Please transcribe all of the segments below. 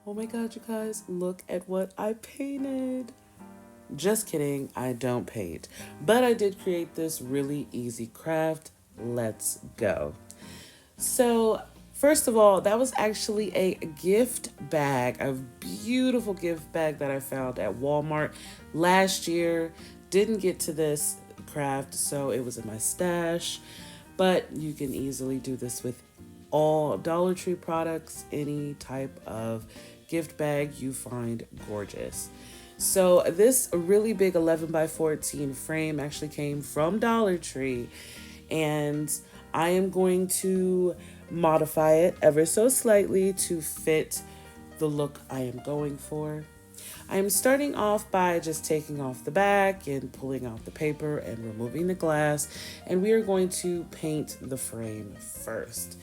Oh my god, you guys, look at what I painted. Just kidding, I don't paint. But I did create this really easy craft. Let's go. So, first of all, that was actually a gift bag, a beautiful gift bag that I found at Walmart last year. Didn't get to this craft, so it was in my stash. But you can easily do this with all Dollar Tree products, any type of gift bag you find gorgeous. So this really big 11 by 14 frame actually came from Dollar Tree, and I am going to modify it ever so slightly to fit the look I am going for. I'm starting off by just taking off the back and pulling out the paper and removing the glass, and we are going to paint the frame first.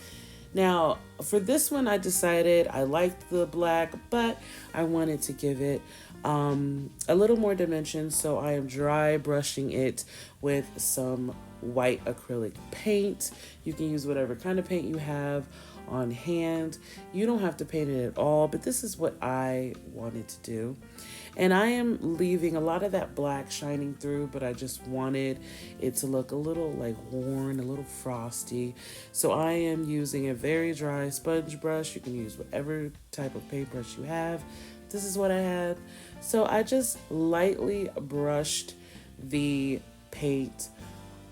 Now, for this one, I decided I liked the black, but I wanted to give it a little more dimension, so I am dry brushing it with some white acrylic paint. You can use whatever kind of paint you have on hand. You don't have to paint it at all, but this is what I wanted to do. And I am leaving a lot of that black shining through, but I just wanted it to look a little like worn, a little frosty. So I am using a very dry sponge brush. You can use whatever type of paintbrush you have. This is what I had. So I just lightly brushed the paint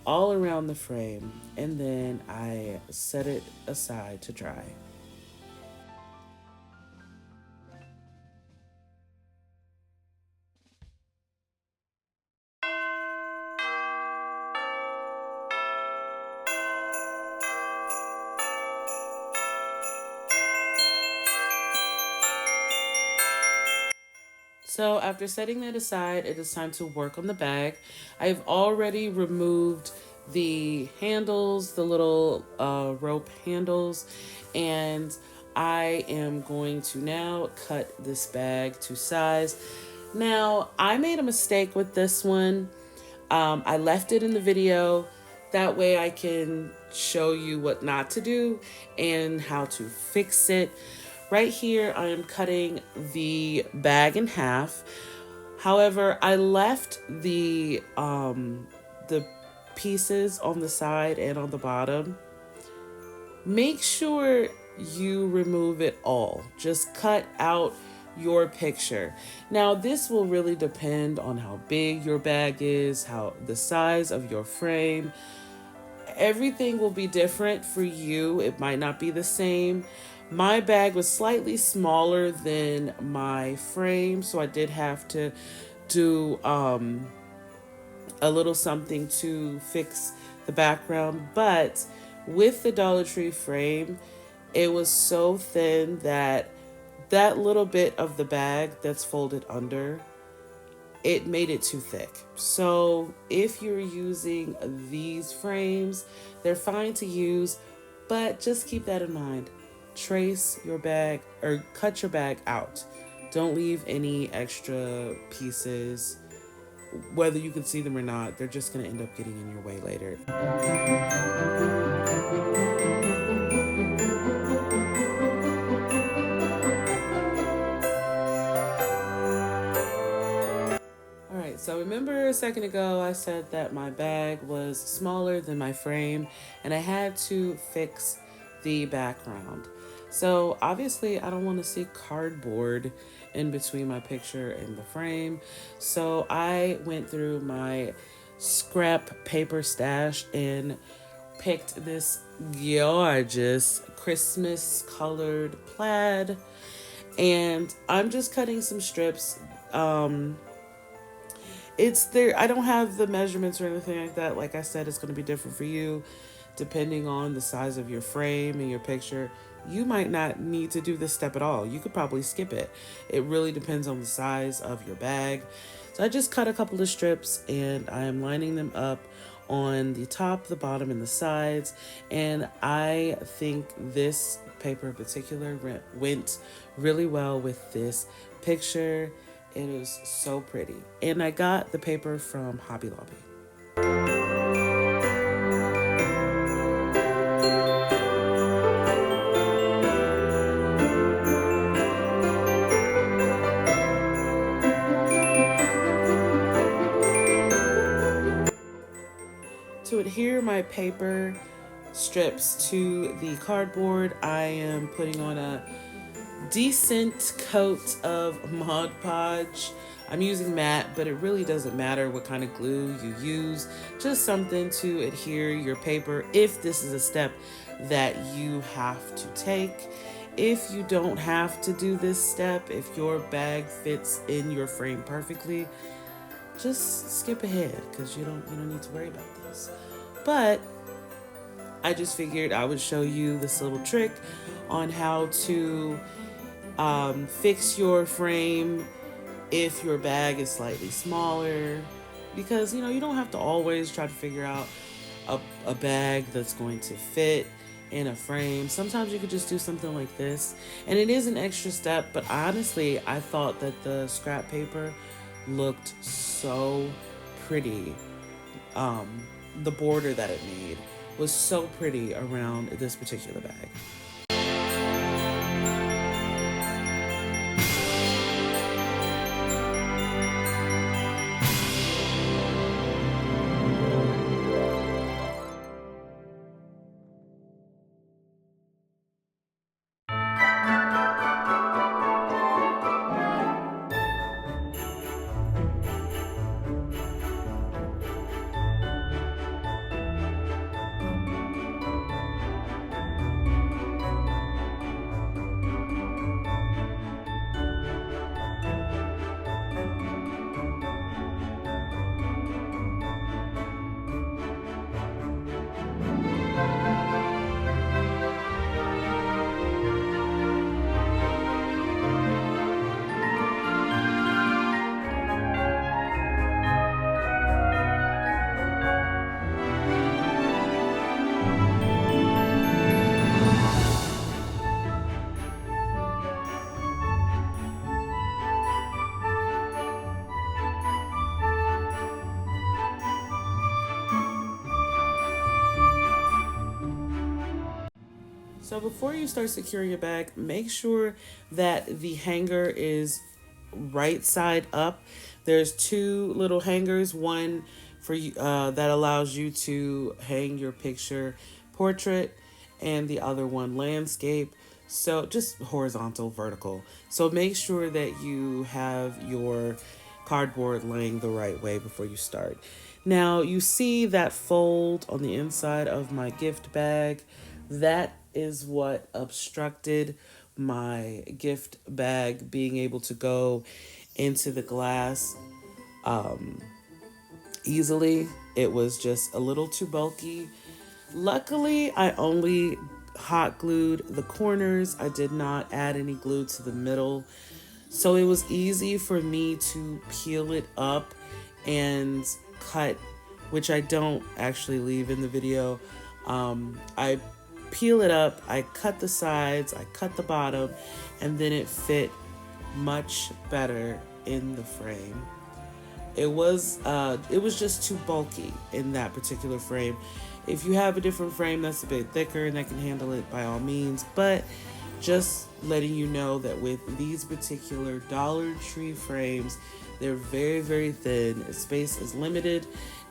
all around the frame, and then I set it aside to dry. So after setting that aside, it is time to work on the bag. I've already removed the handles, the little rope handles, and I am going to now cut this bag to size. Now, I made a mistake with this one. I left it in the video. That way I can show you what not to do and how to fix it. Right here, I am cutting the bag in half. However, I left the pieces on the side and on the bottom. Make sure you remove it all. Just cut out your picture. Now, this will really depend on how big your bag is, how the size of your frame. Everything will be different for you. It might not be the same. My bag was slightly smaller than my frame, so I did have to do a little something to fix the background. But with the Dollar Tree frame, it was so thin that that little bit of the bag that's folded under, it made it too thick. So if you're using these frames, they're fine to use, but just keep that in mind. Trace your bag or cut your bag out. Don't leave any extra pieces. Whether you can see them or not, they're just going to end up getting in your way later. Alright, so remember a second ago I said that my bag was smaller than my frame and I had to fix the background. So obviously I don't want to see cardboard in between my picture and the frame. So I went through my scrap paper stash and picked this gorgeous Christmas colored plaid. And I'm just cutting some strips. It's there. I don't have the measurements or anything like that. Like I said, it's going to be different for you depending on the size of your frame and your picture. You might not need to do this step at all. You could probably skip it. It really depends on the size of your bag. So I just cut a couple of strips and I am lining them up on the top, the bottom, and the sides. And I think this paper in particular went really well with this picture. It is so pretty. And I got the paper from Hobby Lobby. my paper strips to the cardboard, I am putting on a decent coat of Mod Podge. I'm using matte, but it really doesn't matter what kind of glue you use. Just something to adhere your paper if this is a step that you have to take. If you don't have to do this step, if your bag fits in your frame perfectly, just skip ahead because you don't need to worry about this. But I just figured I would show you this little trick on how to fix your frame if your bag is slightly smaller, because you don't have to always try to figure out a bag that's going to fit in a frame. Sometimes you could just do something like this, and it is an extra step, but honestly I thought that the scrap paper looked so pretty. The border that it made was so pretty around this particular bag. So before you start securing your bag, make sure that the hanger is right side up. There's two little hangers, one for you that allows you to hang your picture portrait, and the other one landscape. So just horizontal, vertical. So make sure that you have your cardboard laying the right way before you start. Now you see that fold on the inside of my gift bag. That is what obstructed my gift bag being able to go into the glass easily. It was just a little too bulky. Luckily, I only hot glued the corners. I did not add any glue to the middle. So it was easy for me to peel it up and cut, which I don't actually leave in the video. I peel it up, I cut the sides, I cut the bottom, and then it fit much better in the frame. It was just too bulky in that particular frame. If you have a different frame that's a bit thicker and that can handle it, by all means, but just letting you know that with these particular Dollar Tree frames, they're very, very thin. Space is limited,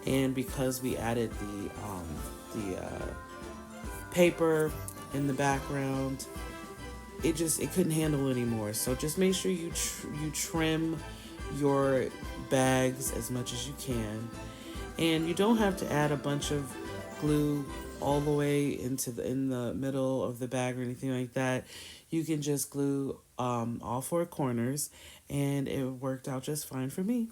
and because we added the paper in the background, it couldn't handle anymore. So just make sure you trim your bags as much as you can, and you don't have to add a bunch of glue all the way in the middle of the bag or anything like that. You can just glue all four corners, and it worked out just fine for me.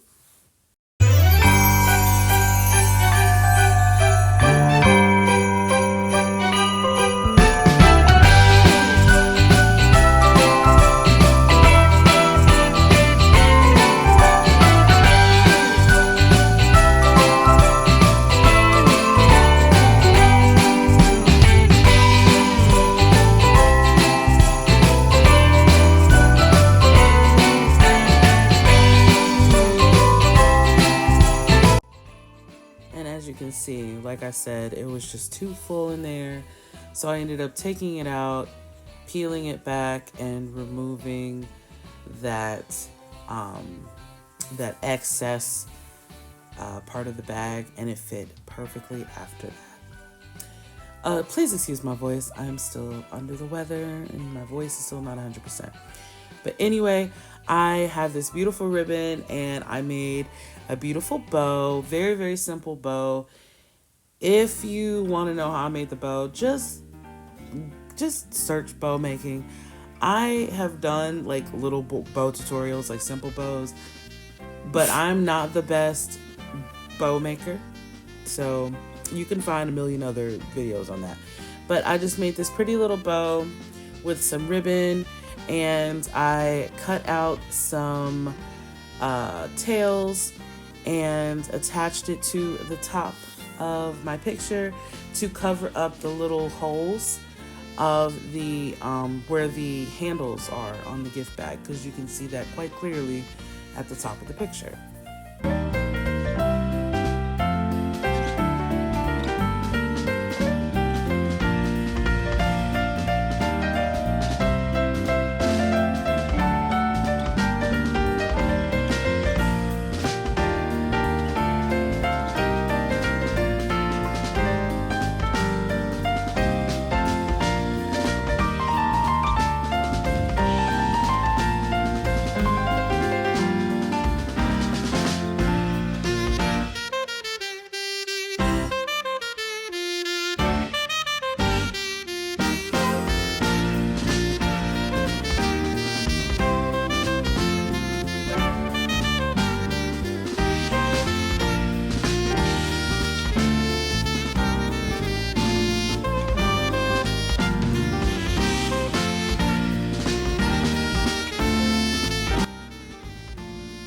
And as you can see, like I said, it was just too full in there. So I ended up taking it out, peeling it back, and removing that excess part of the bag, and it fit perfectly after that. Please excuse my voice. I'm still under the weather and my voice is still not 100%. But anyway, I have this beautiful ribbon and I made a beautiful bow. Very, very simple bow. If you want to know how I made the bow, just search bow making. I have done like little bow tutorials, like simple bows, but I'm not the best bow maker. So you can find a million other videos on that. But I just made this pretty little bow with some ribbon and I cut out some tails and attached it to the top of my picture to cover up the little holes of the where the handles are on the gift bag, because you can see that quite clearly at the top of the picture.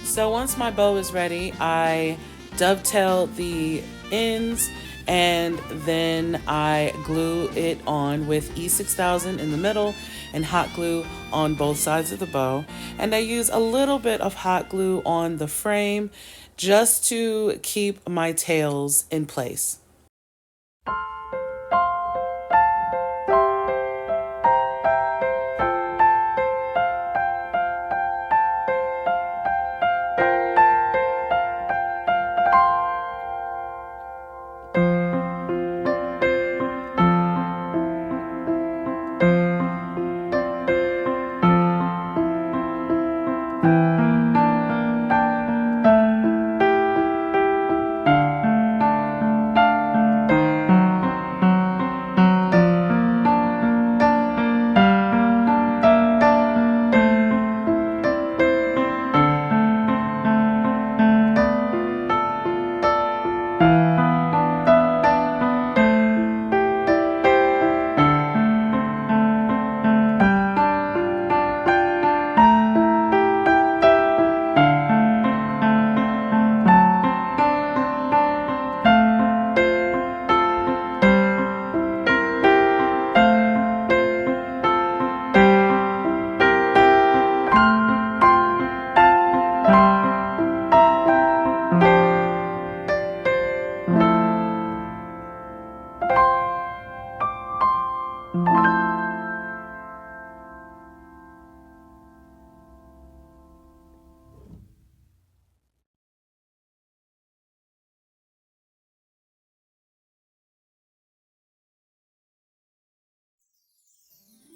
So once my bow is ready, I dovetail the ends and then I glue it on with E6000 in the middle and hot glue on both sides of the bow. And I use a little bit of hot glue on the frame just to keep my tails in place.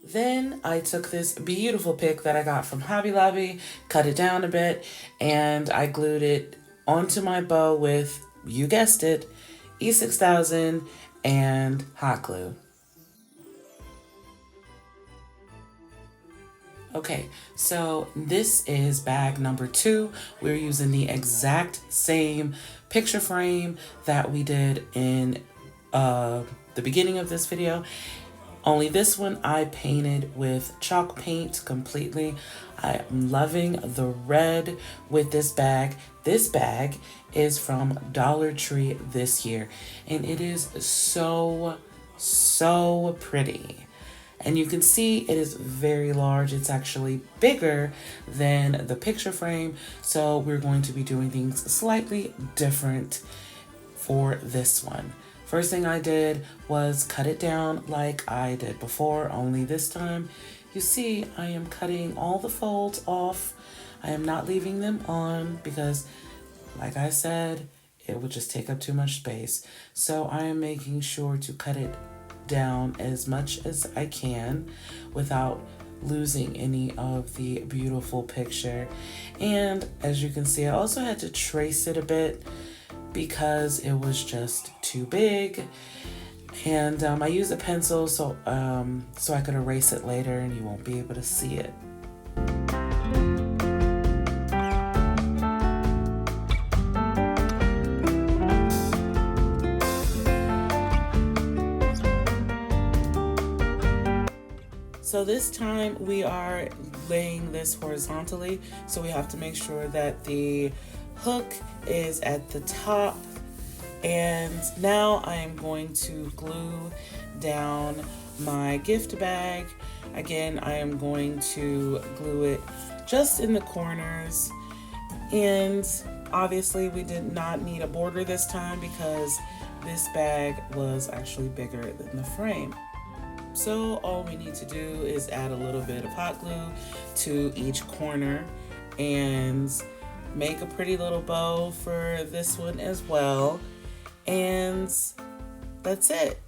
Then I took this beautiful pick that I got from Hobby Lobby, cut it down a bit, and I glued it onto my bow with, you guessed it, E6000 and hot glue. Okay, so this is bag number 2. We're using the exact same picture frame that we did in the beginning of this video. Only this one I painted with chalk paint completely. I am loving the red with this bag. This bag is from Dollar Tree this year, and it is so pretty. And you can see it is very large. It's actually bigger than the picture frame. So we're going to be doing things slightly different for this one. First thing I did was cut it down like I did before, only this time, you see, I am cutting all the folds off. I am not leaving them on because, like I said, it would just take up too much space. So I am making sure to cut it down as much as I can without losing any of the beautiful picture. And as you can see, I also had to trace it a bit because it was just too big. And I use a pencil so I could erase it later and you won't be able to see it. So this time we are laying this horizontally, so we have to make sure that the hook is at the top. And now I am going to glue down my gift bag. Again, I am going to glue it just in the corners. And obviously we did not need a border this time because this bag was actually bigger than the frame. So all we need to do is add a little bit of hot glue to each corner and make a pretty little bow for this one as well. And that's it.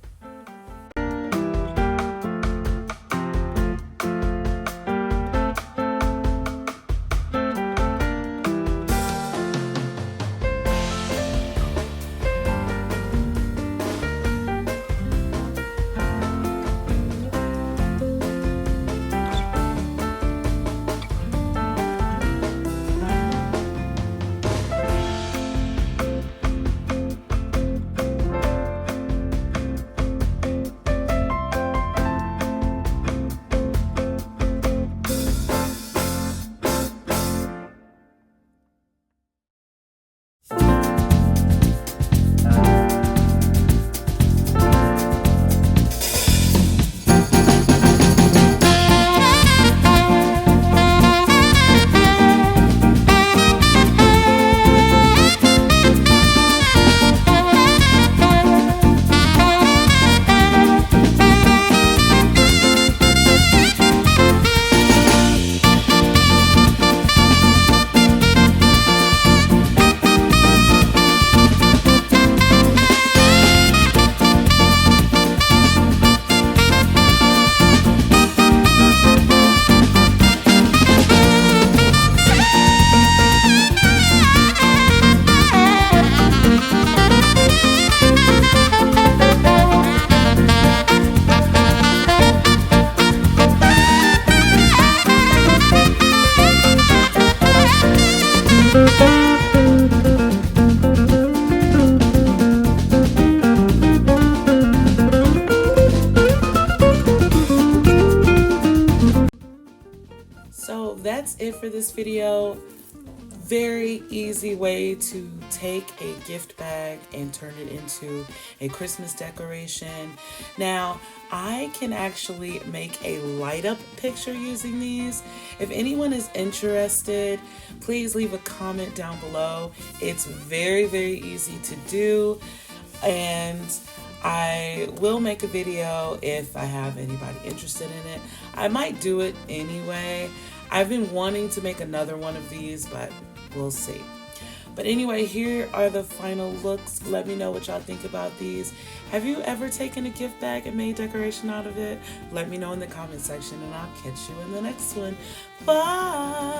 So that's it for this video. Very easy way to take a gift bag and turn it into a Christmas decoration. Now, I can actually make a light up picture using these. If anyone is interested, please leave a comment down below. It's very, very easy to do. And I will make a video if I have anybody interested in it. I might do it anyway. I've been wanting to make another one of these, but we'll see. But anyway, here are the final looks. Let me know what y'all think about these. Have you ever taken a gift bag and made decoration out of it? Let me know in the comment section and I'll catch you in the next one. Bye!